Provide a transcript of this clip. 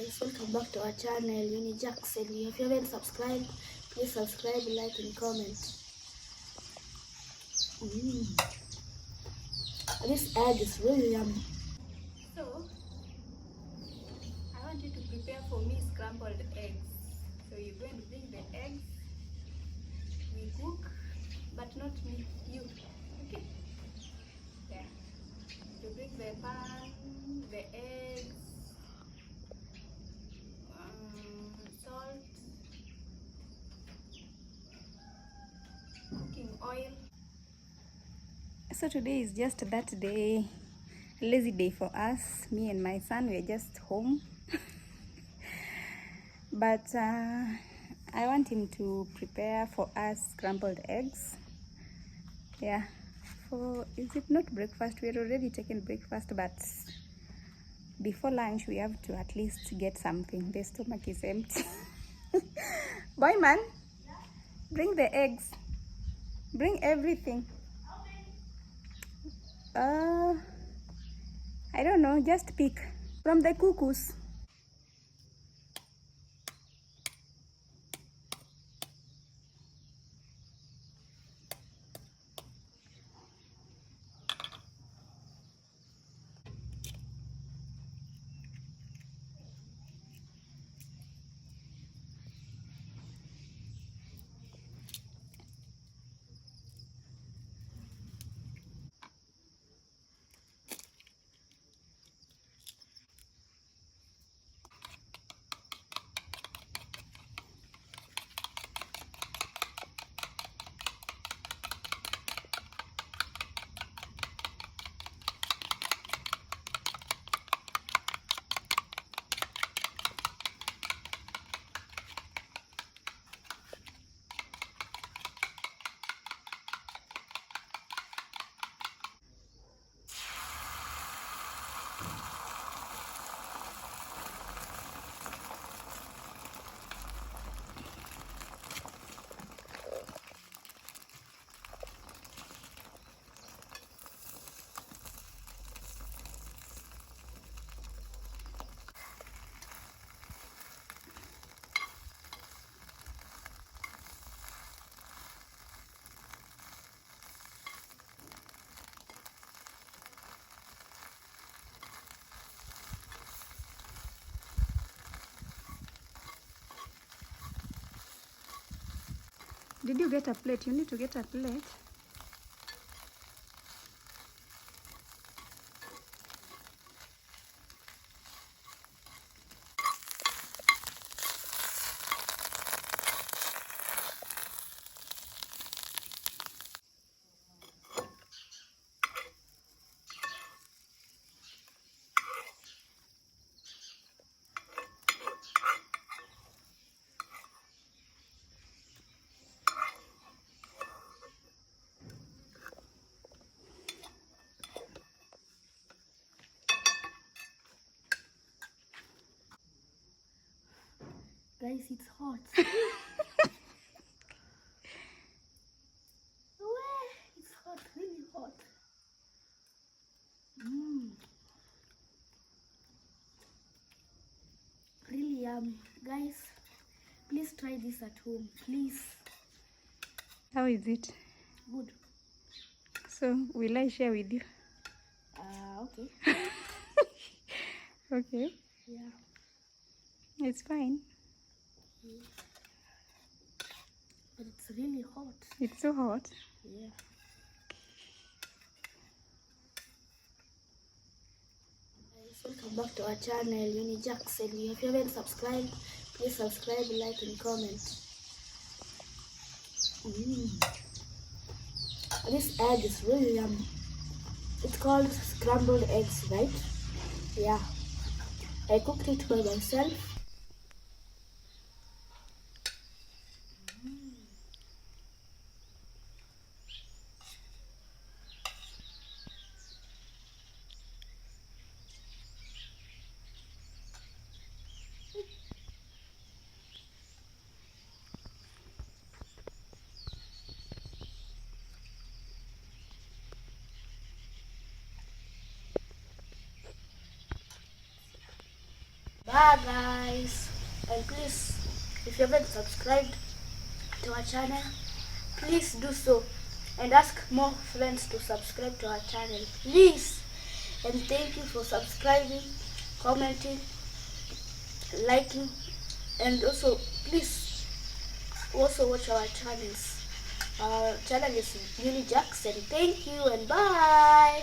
guys, welcome back to our channel. Winnie Jackson. If you haven't subscribed, please subscribe, like and comment. This egg is really yummy. So I want you to prepare for me scrambled eggs. So you're going to bring the eggs, we cook, but not me, you. Okay? Yeah. You bring the pan, the eggs, salt, cooking oil. So today is just that day, lazy day for us. Me and my son, we're just home. But I want him to prepare for us scrambled eggs. Yeah, is it not breakfast? We had already taken breakfast, but before lunch we have to at least get something. The stomach is empty. Boy man, bring the eggs. Bring everything. I don't know, just pick from the cuckoos. Did you get a plate? You need to get a plate. Guys, it's hot. It's hot, really hot. Really yummy. Guys, please try this at home, please. How is it? Good. So, will I share with you? Okay. Okay. Yeah. It's fine. But it's really hot. It's so hot. Yeah. Guys, welcome back to our channel, Winnie Jackson. If you haven't subscribed, please subscribe, like and comment. This egg is really yummy. It's called scrambled eggs, right? Yeah. I cooked it by myself. Bye. Bye guys. And please, if you haven't subscribed to our channel, please do so. And ask more friends to subscribe to our channel, please. And thank you for subscribing, commenting, liking, and also please also watch our channels. Our channel is Uni Jackson. Thank you and bye.